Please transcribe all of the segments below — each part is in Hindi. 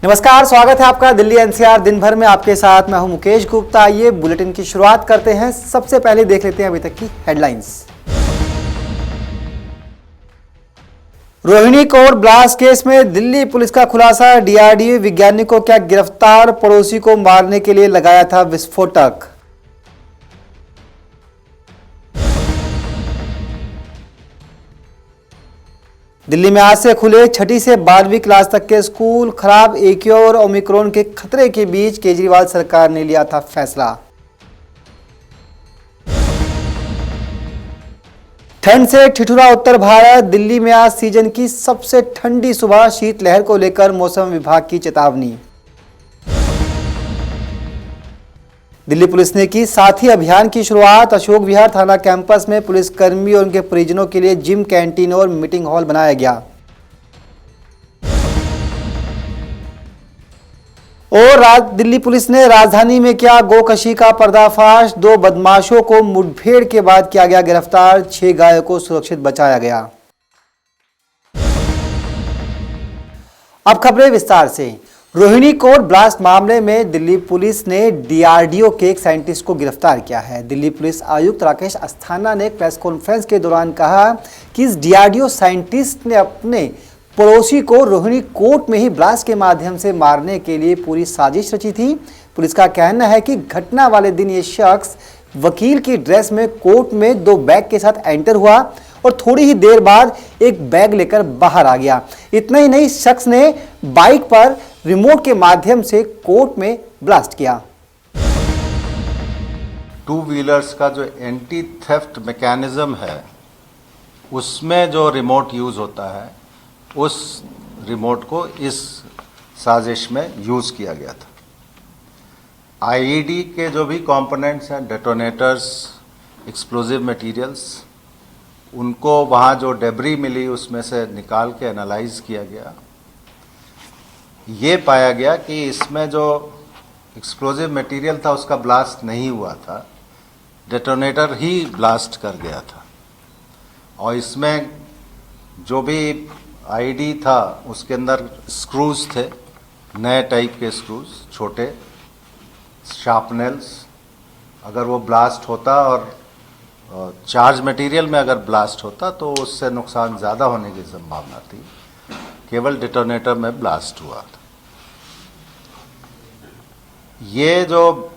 नमस्कार, स्वागत है आपका दिल्ली एनसीआर दिन भर में आपके साथ। मैं हूं मुकेश गुप्ता। आइए बुलेटिन की शुरुआत करते हैं। सबसे पहले देख लेते हैं अभी तक की headlines. Rohini court blast case में दिल्ली पुलिस का खुलासा। डीआरडीओ वैज्ञानिक को क्या गिरफ्तार, पड़ोसी को मारने के लिए लगाया था विस्फोटक। दिल्ली में आज से खुले 6ठी से 12वीं क्लास तक के स्कूल। खराब एक्यू और ओमिक्रॉन के खतरे के बीच केजरीवाल सरकार ने लिया था फैसला। ठंड से ठिठुरा उत्तर भारत। दिल्ली में आज सीजन की सबसे ठंडी सुबह। शीतलहर को लेकर मौसम विभाग की चेतावनी। दिल्ली पुलिस ने की साथी अभियान की शुरुआत। अशोक विहार थाना कैंपस में पुलिसकर्मी और उनके परिजनों के लिए जिम, कैंटीन और मीटिंग हॉल बनाया गया। और दिल्ली पुलिस ने राजधानी में किया गोकशी का पर्दाफाश। 2 बदमाशों को मुठभेड़ के बाद किया गया गिरफ्तार। 6 गायों को सुरक्षित बचाया गया। अब खबरें विस्तार से। रोहिणी कोर्ट ब्लास्ट मामले में दिल्ली पुलिस ने डीआरडीओ के एक साइंटिस्ट को गिरफ्तार किया है। दिल्ली पुलिस आयुक्त राकेश अस्थाना ने प्रेस कॉन्फ्रेंस के दौरान कहा कि इस डीआरडीओ साइंटिस्ट ने अपने पड़ोसी को रोहिणी कोर्ट में ही ब्लास्ट के माध्यम से मारने के लिए पूरी साजिश रची थी। पुलिस का कहना है कि घटना वाले दिन ये शख्स वकील की ड्रेस में कोर्ट में 2 बैग के साथ एंटर हुआ और थोड़ी ही देर बाद एक बैग लेकर बाहर आ गया। इतना ही नहीं, शख्स ने बाइक पर रिमोट के माध्यम से कोर्ट में ब्लास्ट किया। 2 व्हीलर्स का जो एंटी थेफ्ट मैकेनिज्म है उसमें जो रिमोट यूज होता है, उस रिमोट को इस साजिश में यूज किया गया था। आईईडी के जो भी कंपोनेंट्स हैं, डेटोनेटर्स, एक्सप्लोजिव मटेरियल्स, उनको वहाँ जो डेब्री मिली उसमें से निकाल के एनालाइज किया गया। ये पाया गया कि इसमें जो एक्सप्लोजिव मटेरियल था उसका ब्लास्ट नहीं हुआ था, डेटोनेटर ही ब्लास्ट कर गया था। और इसमें जो भी आईडी था उसके अंदर स्क्रूज थे, नए टाइप के स्क्रूज, छोटे शार्पनेल्स। अगर वो ब्लास्ट होता और चार्ज मटेरियल में अगर ब्लास्ट होता तो उससे नुकसान ज़्यादा होने की संभावना थी। केवल डिटोनेटर में ब्लास्ट हुआ था। ये जो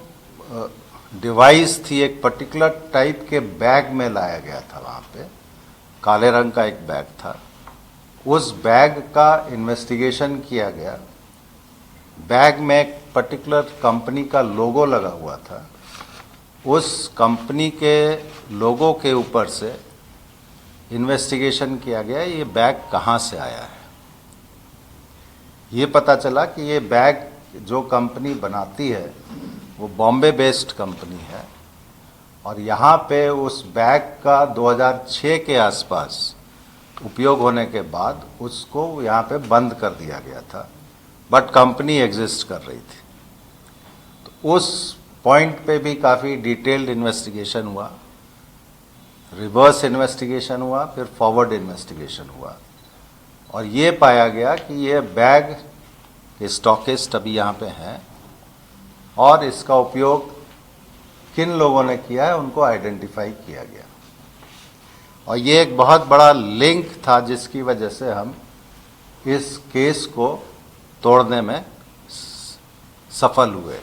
डिवाइस थी एक पर्टिकुलर टाइप के बैग में लाया गया था। वहाँ पे काले रंग का एक बैग था। उस बैग का इन्वेस्टिगेशन किया गया। बैग में एक पर्टिकुलर कंपनी का लोगो लगा हुआ था। उस कंपनी के लोगो के ऊपर से इन्वेस्टिगेशन किया गया ये बैग कहाँ से आया है। ये पता चला कि ये बैग जो कंपनी बनाती है वो बॉम्बे बेस्ड कंपनी है और यहाँ पे उस बैग का 2006 के आसपास उपयोग होने के बाद उसको यहाँ पे बंद कर दिया गया था, बट कंपनी एग्जिस्ट कर रही थी। तो उस पॉइंट पे भी काफ़ी डिटेल्ड इन्वेस्टिगेशन हुआ, रिवर्स इन्वेस्टिगेशन हुआ, फिर फॉरवर्ड इन्वेस्टिगेशन हुआ और ये पाया गया कि ये बैग के स्टॉकिस्ट अभी यहाँ पे हैं और इसका उपयोग किन लोगों ने किया है उनको आइडेंटिफाई किया गया। और ये एक बहुत बड़ा लिंक था जिसकी वजह से हम इस केस को तोड़ने में सफल हुए।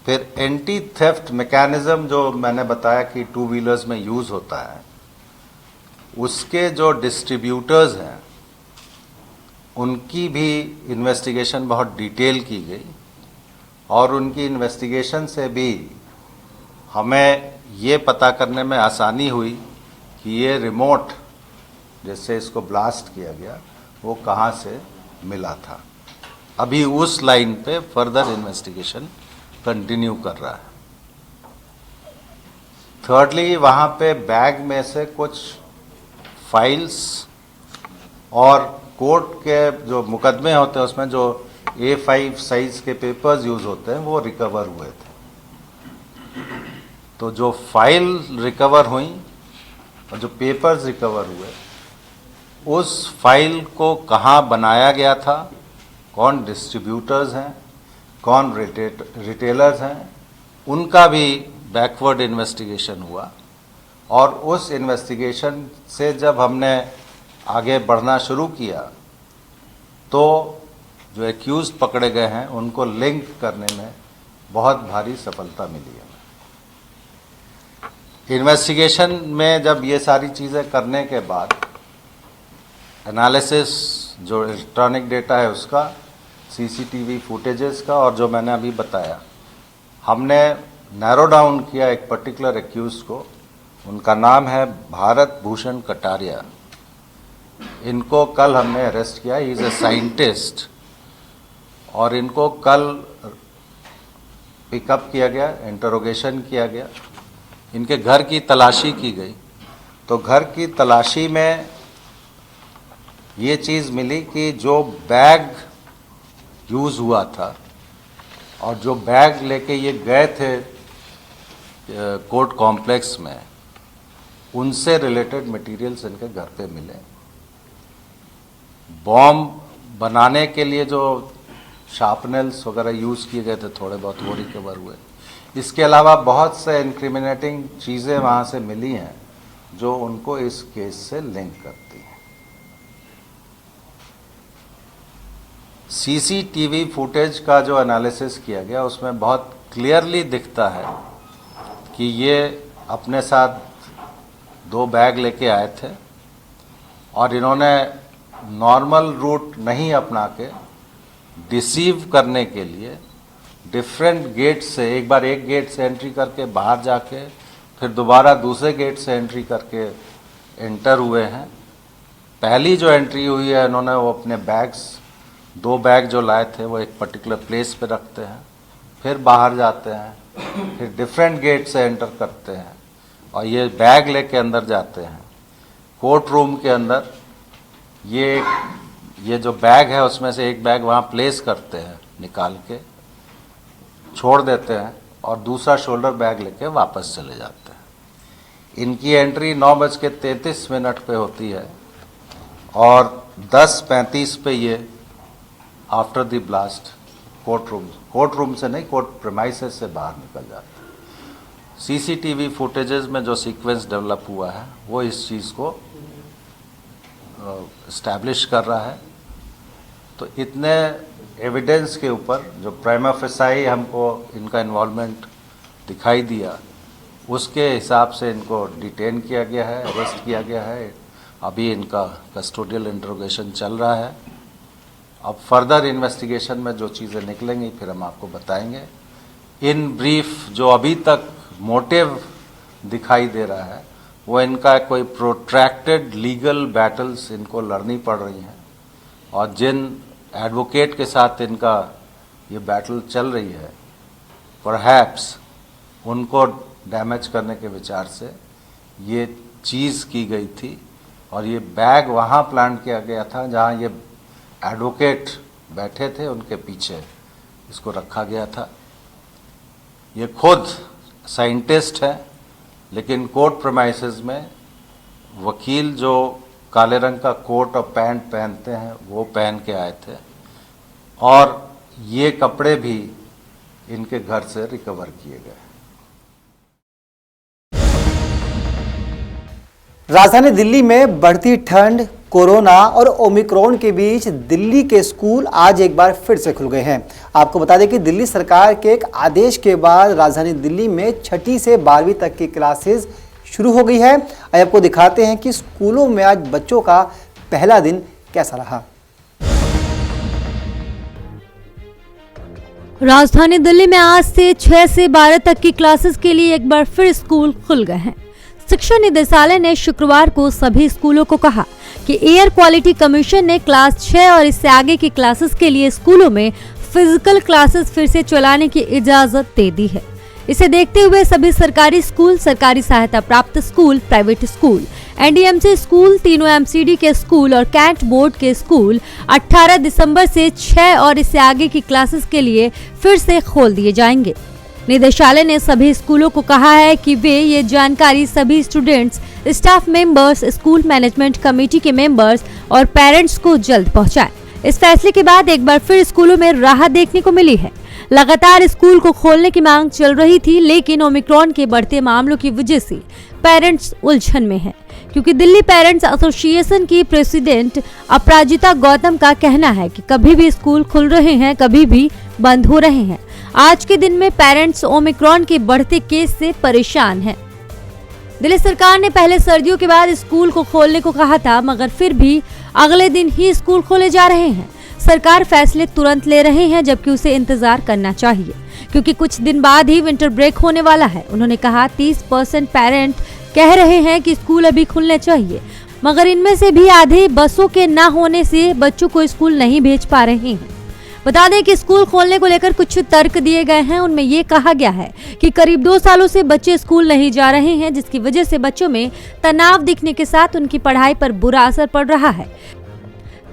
फिर एंटी थेफ्ट मैकेनिज्म जो मैंने बताया कि 2 व्हीलर्स में यूज़ होता है, उसके जो डिस्ट्रीब्यूटर्स हैं उनकी भी इन्वेस्टिगेशन बहुत डिटेल की गई और उनकी इन्वेस्टिगेशन से भी हमें ये पता करने में आसानी हुई कि ये रिमोट जिससे इसको ब्लास्ट किया गया वो कहाँ से मिला था। अभी उस लाइन पे फर्दर इन्वेस्टिगेशन कंटिन्यू कर रहा है। थर्डली, वहाँ पे बैग में से कुछ फाइल्स और कोर्ट के जो मुकदमे होते हैं उसमें जो A5 साइज के पेपर्स यूज़ होते हैं वो रिकवर हुए थे। तो जो फाइल रिकवर हुई और जो पेपर्स रिकवर हुए उस फाइल को कहाँ बनाया गया था, कौन डिस्ट्रीब्यूटर्स हैं, कौन रिटेलर्स हैं, उनका भी बैकवर्ड इन्वेस्टिगेशन हुआ। और उस इन्वेस्टिगेशन से जब हमने आगे बढ़ना शुरू किया तो जो एक्यूज़ पकड़े गए हैं उनको लिंक करने में बहुत भारी सफलता मिली है। इन्वेस्टिगेशन में जब ये सारी चीज़ें करने के बाद एनालिसिस जो इलेक्ट्रॉनिक डेटा है उसका, सीसीटीवी फुटेजेस का, और जो मैंने अभी बताया, हमने नैरो डाउन किया एक पर्टिकुलर एक्यूज को। उनका नाम है भारत भूषण कटारिया। इनको कल हमने अरेस्ट किया। ही इज़ ए साइंटिस्ट और इनको कल पिकअप किया गया, इंटरोगेशन किया गया, इनके घर की तलाशी की गई। तो घर की तलाशी में ये चीज़ मिली कि जो बैग यूज़ हुआ था और जो बैग लेके ये गए थे कोर्ट कॉम्प्लेक्स में, उनसे रिलेटेड मटेरियल्स इनके घर पे मिले। बॉम्ब बनाने के लिए जो शार्पनल्स वगैरह यूज़ किए गए थे थोड़े बहुत, वो रिकवर हुए। इसके अलावा बहुत से इंक्रिमिनेटिंग चीज़ें वहाँ से मिली हैं जो उनको इस केस से लिंक करती हैं। सीसीटीवी फुटेज का जो एनालिसिस किया गया उसमें बहुत क्लियरली दिखता है कि ये अपने साथ 2 बैग लेके आए थे और इन्होंने नॉर्मल रूट नहीं अपना के डिसीव करने के लिए डिफरेंट गेट से, एक बार एक गेट से एंट्री करके बाहर जाके फिर दोबारा दूसरे गेट से एंट्री करके एंटर हुए हैं। पहली जो एंट्री हुई है, इन्होंने वो अपने बैग्स, 2 बैग जो लाए थे वो एक पर्टिकुलर प्लेस पे रखते हैं, फिर बाहर जाते हैं, फिर डिफरेंट गेट से एंटर करते हैं और ये बैग लेके अंदर जाते हैं। कोर्ट रूम के अंदर ये जो बैग है उसमें से एक बैग वहाँ प्लेस करते हैं, निकाल के छोड़ देते हैं और दूसरा शोल्डर बैग लेके वापस चले जाते हैं। इनकी एंट्री 9:33 पे होती है और 10:35 पे ये after the blast court room से नहीं, कोर्ट प्रेमाइसेस से बाहर निकल जाते हैं। सीसीटीवी फुटेजेस में जो सीक्वेंस डेवलप हुआ है वो इस चीज़ को इस्टेब्लिश कर रहा है। तो इतने एविडेंस के ऊपर जो प्राइमा फेसाई हमको इनका इन्वॉल्वमेंट दिखाई दिया, उसके हिसाब से इनको डिटेन किया गया है, अरेस्ट किया गया है। अभी इनका कस्टोडियल इंटरोगेशन चल रहा है। अब फर्दर इन्वेस्टिगेशन में जो चीज़ें निकलेंगी फिर हम आपको बताएंगे। इन ब्रीफ जो अभी तक मोटिव दिखाई दे रहा है वो इनका कोई प्रोट्रैक्टेड लीगल बैटल्स इनको लड़नी पड़ रही हैं और जिन एडवोकेट के साथ इनका ये बैटल चल रही है, परहैप्स उनको डैमेज करने के विचार से ये चीज़ की गई थी और ये बैग वहाँ प्लान किया गया था जहाँ ये एडवोकेट बैठे थे, उनके पीछे इसको रखा गया था। ये खुद साइंटिस्ट है लेकिन कोर्ट प्रेमाइसेस में वकील जो काले रंग का कोट और पैंट पहनते हैं वो पहन के आए थे और ये कपड़े भी इनके घर से रिकवर किए गए। राजधानी दिल्ली में बढ़ती ठंड, कोरोना और ओमिक्रॉन के बीच दिल्ली के स्कूल आज एक बार फिर से खुल गए हैं। आपको बता दें कि दिल्ली सरकार के एक आदेश के बाद राजधानी दिल्ली में 6ठी से 12वीं तक की क्लासेस शुरू हो गई है। अब आपको दिखाते हैं कि स्कूलों में आज बच्चों का पहला दिन कैसा रहा। राजधानी दिल्ली में आज से 6 से 12 तक की क्लासेस के लिए एक बार फिर स्कूल खुल गए हैं। शिक्षा निदेशालय ने शुक्रवार को सभी स्कूलों को कहा कि एयर क्वालिटी कमीशन ने क्लास 6 और इससे आगे की क्लासेस के लिए स्कूलों में फिजिकल क्लासेस फिर से चलाने की इजाजत दे दी है। इसे देखते हुए सभी सरकारी स्कूल, सरकारी सहायता प्राप्त school, private school, NDMC school, तीनों एमसीडी के स्कूल और कैट बोर्ड के स्कूल 18 दिसंबर से 6 और इससे आगे की क्लासेस के लिए फिर से खोल दिए जाएंगे। निदेशालय ने सभी स्कूलों को कहा है कि वे ये जानकारी सभी students, staff members, school management committee के मेंबर्स और पेरेंट्स को जल्द पहुंचाएं। इस फैसले के बाद एक बार फिर स्कूलों में राहत देखने को मिली है। लगातार स्कूल को खोलने की मांग चल रही थी, लेकिन ओमिक्रॉन के बढ़ते मामलों की वजह से पेरेंट्स उलझन में हैं, क्योंकि दिल्ली पेरेंट्स एसोसिएशन की प्रेसिडेंट अपराजिता गौतम का कहना है कि कभी भी स्कूल खुल रहे हैं, कभी भी बंद हो रहे हैं। आज के दिन में पेरेंट्स ओमिक्रॉन के बढ़ते केस से परेशान हैं। दिल्ली सरकार ने पहले सर्दियों के बाद स्कूल को खोलने को कहा था, मगर फिर भी अगले दिन ही स्कूल खोले जा रहे हैं। सरकार फैसले तुरंत ले रहे हैं, जबकि उसे इंतजार करना चाहिए, क्योंकि कुछ दिन बाद ही विंटर ब्रेक होने वाला है। उन्होंने कहा 30% पेरेंट कह रहे हैं कि स्कूल अभी खुलने चाहिए, मगर इनमें से भी आधे बसों के न होने से बच्चों को स्कूल नहीं भेज पा रहे हैं। बता दें कि स्कूल खोलने को लेकर कुछ तर्क दिए गए हैं। उनमें ये कहा गया है कि करीब 2 सालों से बच्चे स्कूल नहीं जा रहे हैं, जिसकी वजह से बच्चों में तनाव दिखने के साथ उनकी पढ़ाई पर बुरा असर पड़ रहा है।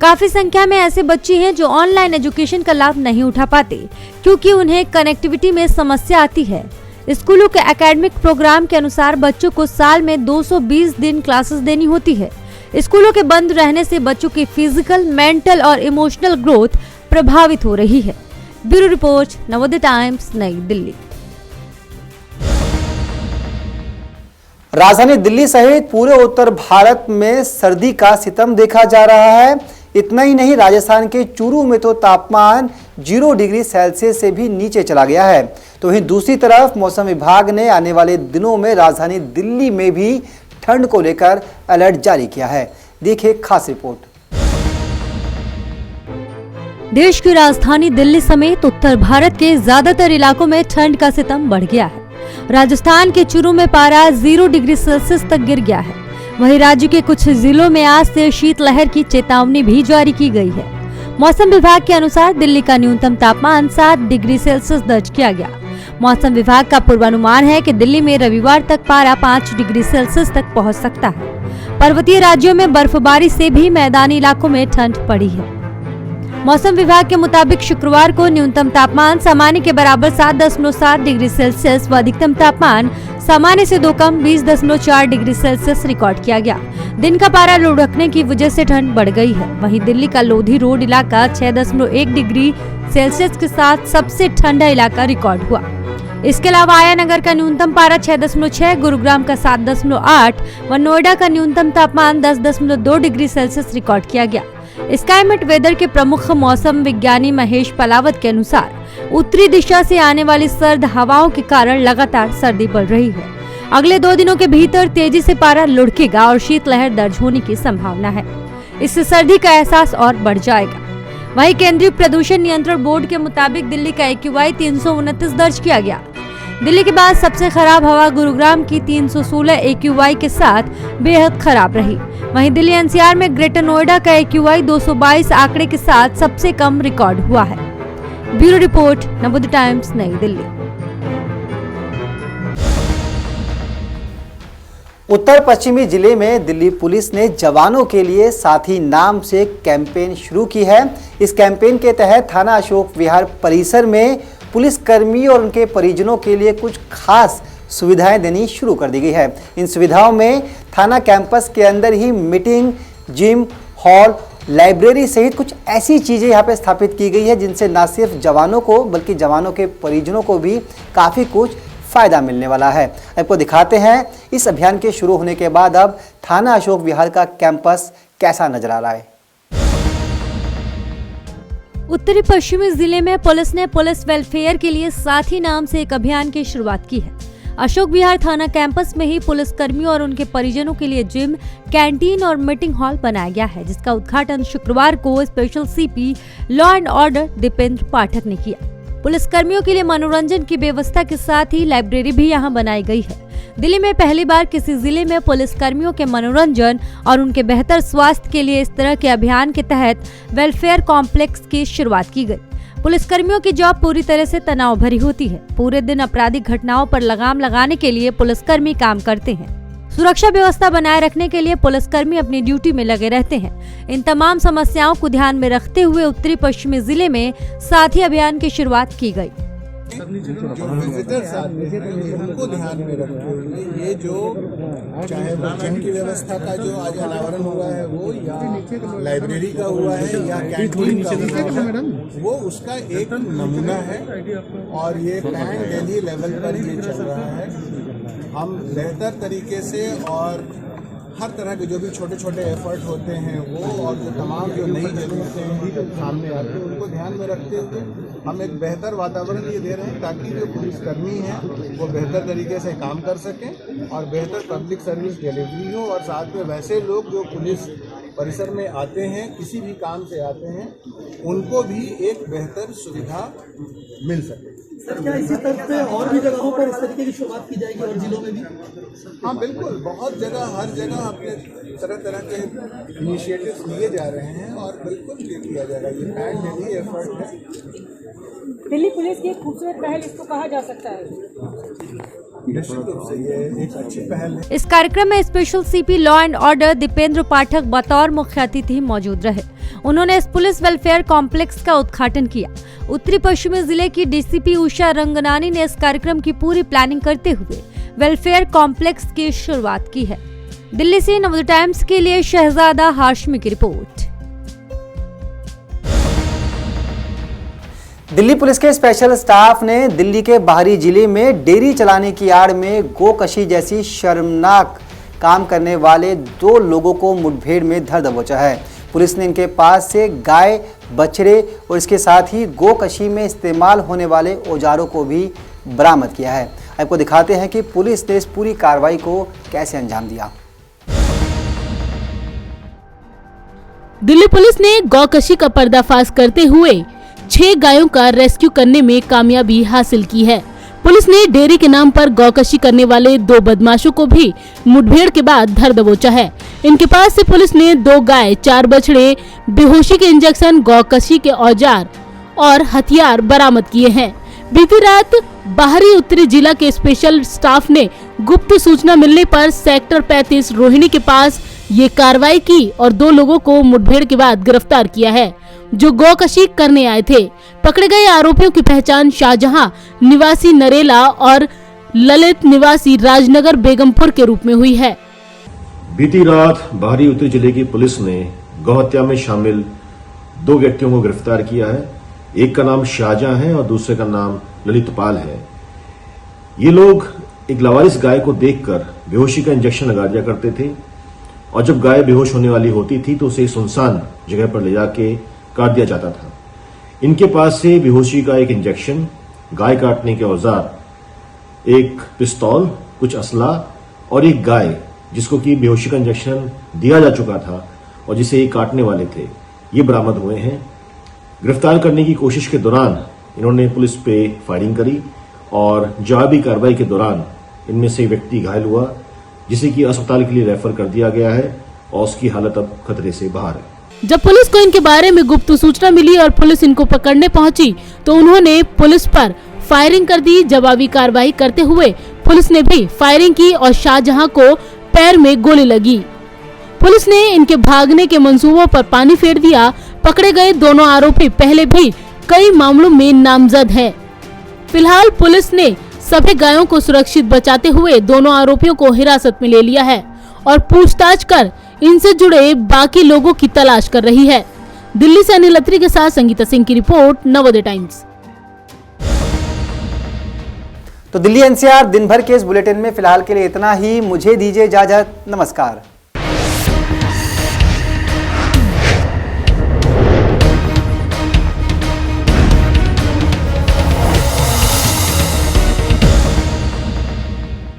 काफी संख्या में ऐसे बच्चे हैं जो ऑनलाइन एजुकेशन का लाभ नहीं उठा पाते, क्योंकि उन्हें कनेक्टिविटी में समस्या आती है। स्कूलों के एकेडमिक प्रोग्राम के अनुसार बच्चों को साल में 220 दिन क्लासेस देनी होती है। स्कूलों के बंद रहने से बच्चों की फिजिकल, मेंटल और इमोशनल ग्रोथ प्रभावित हो रही है। ब्यूरो रिपोर्ट, नवोदय टाइम्स, नई दिल्ली। राजधानी दिल्ली सहित पूरे उत्तर भारत में सर्दी का सितम देखा जा रहा है। इतना ही नहीं, राजस्थान के चूरू में तो तापमान 0 डिग्री सेल्सियस से भी नीचे चला गया है। तो वहीं दूसरी तरफ मौसम विभाग ने आने वाले दिनों में राजधानी दिल्ली में भी ठंड को लेकर अलर्ट जारी किया है। देखिए खास रिपोर्ट। देश की राजधानी दिल्ली समेत उत्तर भारत के ज्यादातर इलाकों में ठंड का सितम बढ़ गया है। राजस्थान के चूरू में पारा 0 डिग्री सेल्सियस तक गिर गया है। वहीं राज्य के कुछ जिलों में आज से शीतलहर की चेतावनी भी जारी की गई है। मौसम विभाग के अनुसार दिल्ली का न्यूनतम तापमान 7 डिग्री सेल्सियस दर्ज किया गया। मौसम विभाग का पूर्वानुमान है कि दिल्ली में रविवार तक पारा 5 डिग्री सेल्सियस तक पहुंच सकता है। पर्वतीय राज्यों में बर्फबारी से भी मैदानी इलाकों में ठंड पड़ी है। मौसम विभाग के मुताबिक शुक्रवार को न्यूनतम तापमान सामान्य के बराबर 7.7 डिग्री सेल्सियस व अधिकतम तापमान सामान्य से 2 कम 20.4 डिग्री सेल्सियस रिकॉर्ड किया गया। दिन का पारा लुढ़कने की वजह से ठंड बढ़ गई है। वहीं दिल्ली का लोधी रोड इलाका 6.1 डिग्री सेल्सियस के साथ सबसे ठंडा इलाका रिकॉर्ड हुआ। इसके अलावा आया नगर का न्यूनतम पारा 6.6, गुरुग्राम का 7.8 व नोएडा का न्यूनतम तापमान 10.2 डिग्री सेल्सियस रिकॉर्ड किया गया। स्काईमेट वेदर के प्रमुख मौसम विज्ञानी महेश पलावत के अनुसार उत्तरी दिशा से आने वाली सर्द हवाओं के कारण लगातार सर्दी बढ़ रही है। अगले 2 दिनों के भीतर तेजी से पारा लुढ़केगा और शीतलहर दर्ज होने की संभावना है। इससे सर्दी का एहसास और बढ़ जाएगा। वहीं केंद्रीय प्रदूषण नियंत्रण बोर्ड के मुताबिक दिल्ली का AQI 329 दर्ज किया गया। दिल्ली के बाद सबसे खराब हवा गुरुग्राम की 316 AQI के साथ बेहद खराब रही। वहीं दिल्ली NCR में ग्रेटर नोएडा का AQI 222 आंकड़े के साथ सबसे कम रिकॉर्ड हुआ है। ब्यूरो रिपोर्ट, नवोदय टाइम्स, नई दिल्ली। उत्तर पश्चिमी जिले में दिल्ली पुलिस ने जवानों के लिए साथी नाम से कैंपेन शुरू की है। इस कैंपेन के तहत थाना अशोक विहार परिसर में पुलिस कर्मी और उनके परिजनों के लिए कुछ खास सुविधाएं देनी शुरू कर दी गई है। इन सुविधाओं में थाना कैंपस के अंदर ही मीटिंग, जिम, हॉल, लाइब्रेरी सहित कुछ ऐसी चीज़ें यहाँ पे स्थापित की गई है जिनसे न सिर्फ जवानों को बल्कि जवानों के परिजनों को भी काफ़ी कुछ फ़ायदा मिलने वाला है। आपको दिखाते हैं इस अभियान के शुरू होने के बाद अब थाना अशोक विहार का कैंपस कैसा नजर आ रहा है। उत्तरी पश्चिमी जिले में पुलिस ने पुलिस वेलफेयर के लिए साथी नाम से एक अभियान की शुरुआत की है। अशोक विहार थाना कैंपस में ही पुलिस कर्मियों और उनके परिजनों के लिए जिम, कैंटीन और मीटिंग हॉल बनाया गया है, जिसका उद्घाटन शुक्रवार को special CP law and order Dipendra Pathak ने किया। पुलिस कर्मियों के लिए मनोरंजन की व्यवस्था के साथ ही लाइब्रेरी भी यहां बनाई गई है। दिल्ली में पहली बार किसी जिले में पुलिस कर्मियों के मनोरंजन और उनके बेहतर स्वास्थ्य के लिए इस तरह के अभियान के तहत वेलफेयर कॉम्प्लेक्स की शुरुआत की गई। पुलिस कर्मियों की जॉब पूरी तरह से तनाव भरी होती है। पूरे दिन आपराधिक घटनाओं पर लगाम लगाने के लिए पुलिसकर्मी काम करते हैं। सुरक्षा व्यवस्था बनाए रखने के लिए पुलिसकर्मी अपनी ड्यूटी में लगे रहते हैं। इन तमाम समस्याओं को ध्यान में रखते हुए उत्तरी पश्चिमी जिले में साथी अभियान की शुरुआत की गई। जो विजिटर्स आते हैं उनको ध्यान में रखते हुए ये जो चाहे भोजन की व्यवस्था का जो आज अनावरण हुआ है वो या लाइब्रेरी का हुआ है या कैंटीन का हुआ है वो उसका एक नमूना है और ये पैन दिल्ली लेवल पर ये चल रहा है। हम बेहतर तरीके से और हर तरह के जो भी छोटे छोटे एफर्ट होते हैं वो और जो तमाम जो नई ज़रूरतें सामने आती हैं उनको ध्यान में रखते हुए हम एक बेहतर वातावरण ये दे रहे हैं ताकि जो पुलिसकर्मी हैं वो बेहतर तरीके से काम कर सकें और बेहतर पब्लिक सर्विस डिलीवरी हो और साथ में वैसे लोग जो पुलिस परिसर में आते हैं किसी भी काम से आते हैं उनको भी एक बेहतर सुविधा मिल सके। सर क्या इसी तरह पे और भी जगहों पर इस तरीके की शुरुआत की जाएगी और जिलों में भी? हाँ बिल्कुल, बहुत जगह हर जगह अपने तरह तरह के इनिशिएटिव्स लिए जा रहे हैं और बिल्कुल ये किया जाएगा। ये पैन दिल्ली एफर्ट है। दिल्ली पुलिस की एक खूबसूरत पहल इसको कहा जा सकता है। निश्चित रूप से ये एक अच्छी पहल है। इस कार्यक्रम में special CP law and order Dipendra Pathak बतौर मुख्य अतिथि मौजूद रहे। उन्होंने इस पुलिस वेलफेयर कॉम्प्लेक्स का उद्घाटन किया। उत्तरी पश्चिमी जिले की डीसीपी उषा रंगनानी ने इस कार्यक्रम की पूरी प्लानिंग करते हुए वेलफेयर कॉम्प्लेक्स की शुरुआत की है। दिल्ली से नवोदय टाइम्स के लिए शहजादा हाशमी की रिपोर्ट। दिल्ली पुलिस के स्पेशल स्टाफ ने दिल्ली के बाहरी जिले में डेयरी चलाने की आड़ में गोकशी जैसी शर्मनाक काम करने वाले 2 लोगों को मुठभेड़ में धर दबोचा है। पुलिस ने इनके पास से गाय, बछड़े और इसके साथ ही गोकशी में इस्तेमाल होने वाले औजारों को भी बरामद किया है। आपको दिखाते हैं कि पुलिस ने इस पूरी कार्रवाई को कैसे अंजाम दिया। दिल्ली पुलिस ने गौकशी का पर्दाफाश करते हुए 6 गायों का रेस्क्यू करने में कामयाबी हासिल की है। पुलिस ने डेयरी के नाम पर गौकशी करने वाले 2 बदमाशों को भी मुठभेड़ के बाद धर दबोचा है। इनके पास से पुलिस ने 2 गाय, 4 बछड़े, बेहोशी के इंजेक्शन, गौकशी के औजार और हथियार बरामद किए हैं। बीती रात बाहरी उत्तरी जिला के स्पेशल स्टाफ ने गुप्त सूचना मिलने पर सेक्टर 35 रोहिणी के पास ये कार्रवाई की और 2 लोगों को मुठभेड़ के बाद गिरफ्तार किया है जो गौकशी करने आए थे। पकड़े गए आरोपियों की पहचान शाहजहां निवासी नरेला और ललित निवासी राजनगर बेगमपुर के रूप में हुई है। बीती रात बाहरी उत्तरी जिले की पुलिस ने गौहत्या में शामिल 2 व्यक्तियों को गिरफ्तार किया है। एक का नाम शाहजहां है और दूसरे का नाम ललितपाल है। ये लोग एक लावारिस गाय को देखकर बेहोशी का इंजेक्शन लगा दिया करते थे और जब गाय बेहोश होने वाली होती थी तो उसे सुनसान जगह पर ले जाके काट दिया जाता था। इनके पास से बेहोशी का एक इंजेक्शन, गाय काटने के औजार, एक पिस्तौल, कुछ असला और एक गाय जिसको कि बेहोशी का इंजेक्शन दिया जा चुका था और जिसे ये काटने वाले थे, ये बरामद हुए हैं। गिरफ्तार करने की कोशिश के दौरान इन्होंने पुलिस पे फायरिंग करी और जवाबी कार्रवाई के दौरान इनमें से व्यक्ति घायल हुआ जिसे कि अस्पताल के लिए रेफर कर दिया गया है और उसकी हालत अब खतरे से बाहर है। जब पुलिस को इनके बारे में गुप्त सूचना मिली और पुलिस इनको पकड़ने पहुंची तो उन्होंने पुलिस पर फायरिंग कर दी। जवाबी कार्रवाई करते हुए पुलिस ने भी फायरिंग की और शाहजहां को पैर में गोली लगी। पुलिस ने इनके भागने के मंसूबों पर पानी फेर दिया। पकड़े गए दोनों आरोपी पहले भी कई मामलों में नामजद है। फिलहाल पुलिस ने सभी गायों को सुरक्षित बचाते हुए दोनों आरोपियों को हिरासत में ले लिया है और पूछताछ कर इनसे जुड़े बाकी लोगों की तलाश कर रही है। दिल्ली से अनिल अत्री के साथ संगीता सिंह की रिपोर्ट, नवोदय टाइम्स। तो दिल्ली एनसीआर दिन भर के इस बुलेटिन में फिलहाल के लिए इतना ही। मुझे दीजिए इजाजत। नमस्कार।